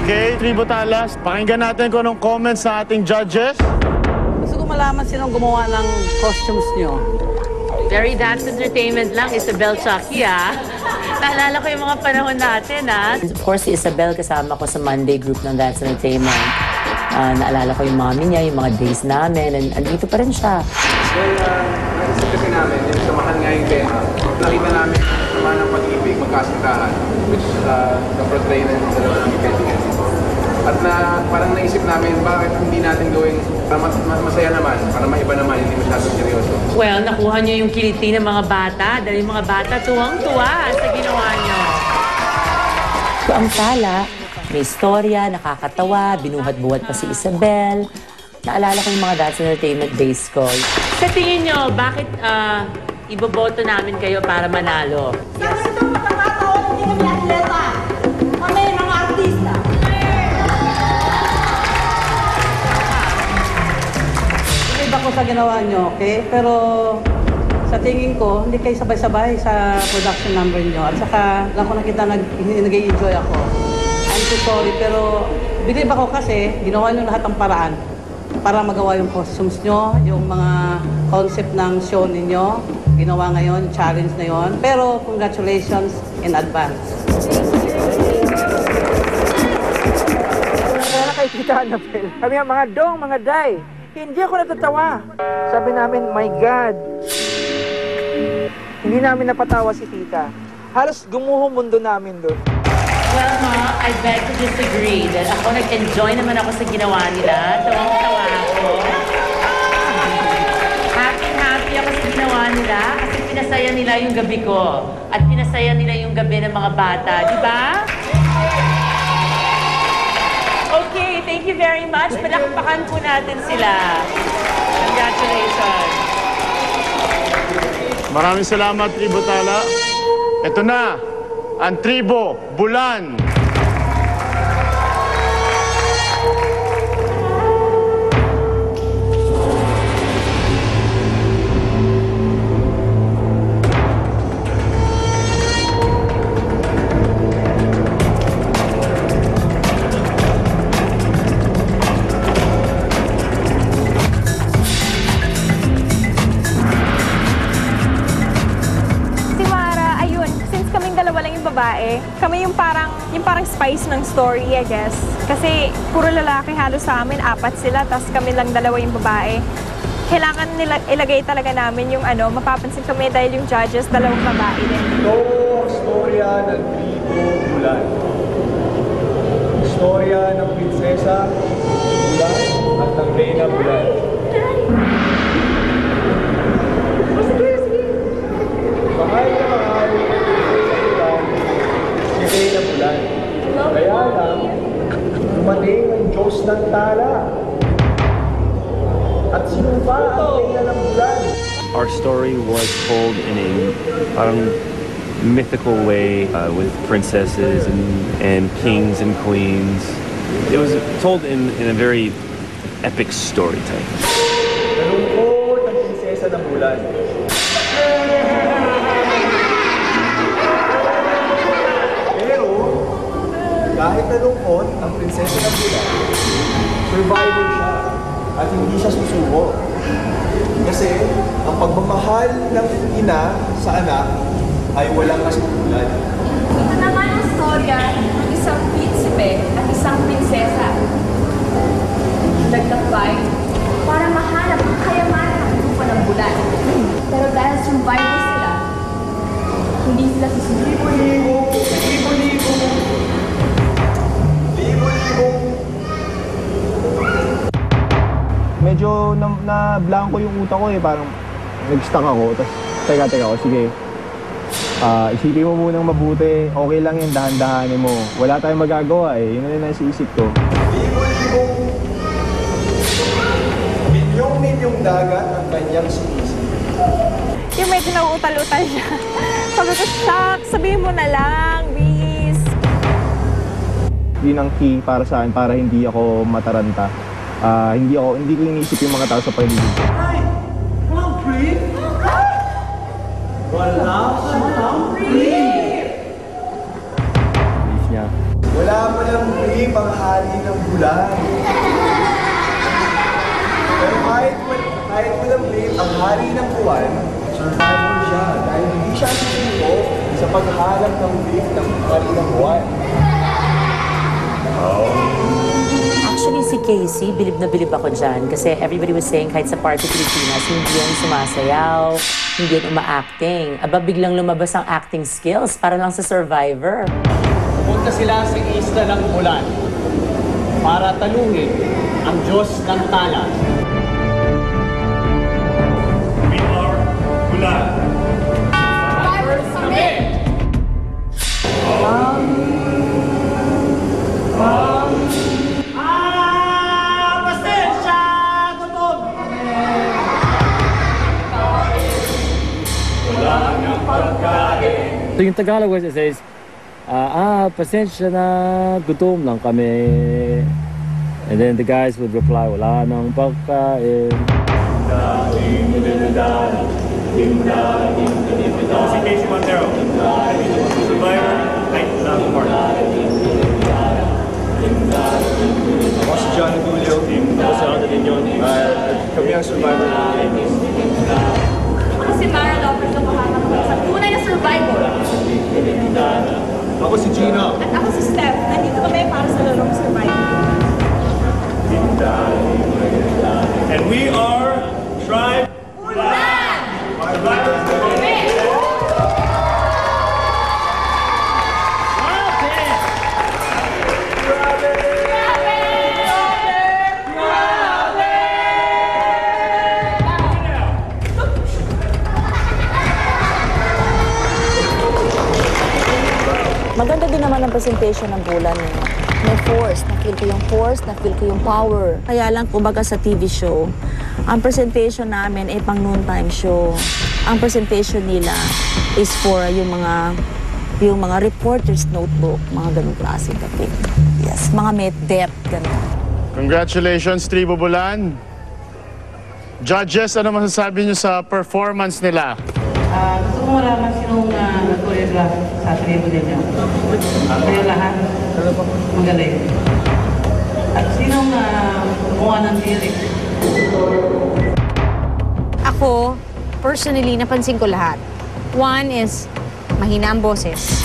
Okay, Tribo Talas, pakinggan natin kung anong comments sa ating judges. Gusto ko malaman sinong gumawa ng costumes nyo. Very Dance Entertainment lang, Isabel Chucky, ah. Naalala ko yung mga panahon natin, ah. Of course, si Isabel kasama ko sa Monday group ng Dance Entertainment. Naalala ko yung mommy niya, yung mga days namin, and andito pa rin siya. Well, naisip kasi namin, yung samahan nga yung tema, nakita namin sama ng pag-ibig, magkasintahan, which na-portray na yung dalawa ng event. At parang naisip namin, bakit hindi natin gawing masaya naman, para maiba naman, hindi masyadong seryoso. Well, nakuha niyo yung kiliti ng mga bata dahil yung mga bata tuwang-tuwa sa ginawa niyo. So, ang sala, may istorya, nakakatawa, binuhat-buhat pa si Isabel. Naalala ko yung mga Dance Entertainment days ko. Sa tingin niyo, bakit iboboto namin kayo para manalo? Sana itong pagkakataon, hindi kami atleta. Kami mga artista. Iba ko sa ginawa nyo, okay? Pero sa tingin ko, hindi kayo sabay-sabay sa production number nyo. At saka lang ko nakita nag-enjoy ako. I'm so sorry, pero believe ako kasi ginawa nyo lahat ng paraan para magawa yung costumes nyo, yung mga concept ng show ninyo. Ginawa ngayon, challenge na yon. Pero congratulations in advance. Kaya kay Tita Annabel, kami nga mga dong, mga day, hindi ako natatawa. Sabi namin, my God, hindi namin napatawa si Tita. Halos gumuho mundo namin doon. Well, ma, I beg to disagree that ako nag-enjoy naman ako sa ginawa nila. Tawang-tawa ako. Happy ako sa ginawa nila kasi pinasaya nila yung gabi ko. At pinasaya nila yung gabi ng mga bata. Di ba? Okay, thank you very much. Palakpakan po natin sila. Congratulations. Maraming salamat, Tribo Tala. Ito na, ang Tribo Bulan. Babae. Kami yung parang spice ng story, I guess. Kasi puro lalaki halos sa amin, 4 sila, tapos kami lang 2 yung babae. Kailangan nila ilagay talaga namin yung mapapansin kami dahil yung judges, 2 babae din. Ito ang storya ng Tribo Bulan. Storya ng Prinsesa Bulan at ng Reyna Bulan. Mahal na mahal si Reyna Bulan. Kaya lang, dumating ang Diyos ng Tala. At sinumpa ang Reyna ng Bulan. Our story was told in a parang mythical way with princesses and kings and queens. It was told in a very epic story type. Nalungkot ang prinsesa ng Bulan. Kahit nalungkot ang prinsesa ng Bulan, survivor siya at hindi siya susuko. Kasi ang pagmamahal ng ina sa anak ay walang kasutulad. Ito naman ang storya ng isang prinsipe at isang prinsesa. Nagtambay para mahanap ang kayamanan ng grupo ng Bulan. Pero dahil survivor sila, hindi sila susuko. Medyo na-blanco yung utak ko parang nag-stuck ako, tapos teka ko, sige. Isipin mo munang mabuti, okay lang yan, dahan-dahanin mo. Wala tayong magagawa yun na nasa isip ko. Milyong dagat ang kanyang sinisip. Yung medyo nauutal-utal siya. Sabi ko, shock, sabihin mo na lang, bis. Yun ang key para sa akin, para hindi ako mataranta. Hindi ko iniisip yung mga tao sa paligid. Ay! Walang brief? Walang brief! Niya. Wala pa lang brief ang hari ng bulan. Pero kahit walang brief, ang hari ng buwan, survivor siya dahil hindi siya susuko sa paghahanap ng brief ng hari ng buwan. Actually, si Casey, bilib na bilib ako dyan. Kasi everybody was saying kahit sa Party Pilipinas, hindi yan sumasayaw, hindi yan uma-acting. Aba, biglang lumabas ang acting skills para lang sa Survivor. Pumunta sila sa isla ng Bulan para tanungin ang Diyos ng Tala. We are Bulan. Survivors kami! So yung Tagalog was, it says, pasensya na, gutom lang kami. And then the guys would reply, wala nang pagkain. Si Casey Montero, Survivor, night lang part. Ako si Johnny Tulio. Ako si Aldo Dinyon. Kami ang survivor. Ako si Mara Lopez na makakapag sa tunay na survivor. Ako si Gino. At ako si Steph. Nandito kami para sa larong Survivor. And we are Tribe Bulan! Survivors. Kami! Maganda din naman ang presentation ng Bulan. May force, na-feel ko yung force, na-feel ko yung power. Kaya lang, kumbaga sa TV show, ang presentation namin ay pang noontime show. Ang presentation nila is for yung mga reporter's notebook, mga ganung klase topic. Yes, mga may depth, ganun. Congratulations, Tribo Bulan. Judges, ano masasabi niyo sa performance nila? Gusto ko malaman sinong nag-choreograph sa tribo ninyo. Kayo lahat, magaling. At sinong gumawa ng lyrics? Ako, personally, napansin ko lahat. One is, mahina ang boses.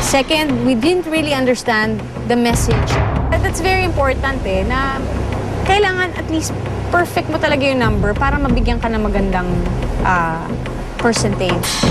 Second, we didn't really understand the message. That's very important na kailangan at least perfect mo talaga yung number para mabigyan ka ng magandang percentage.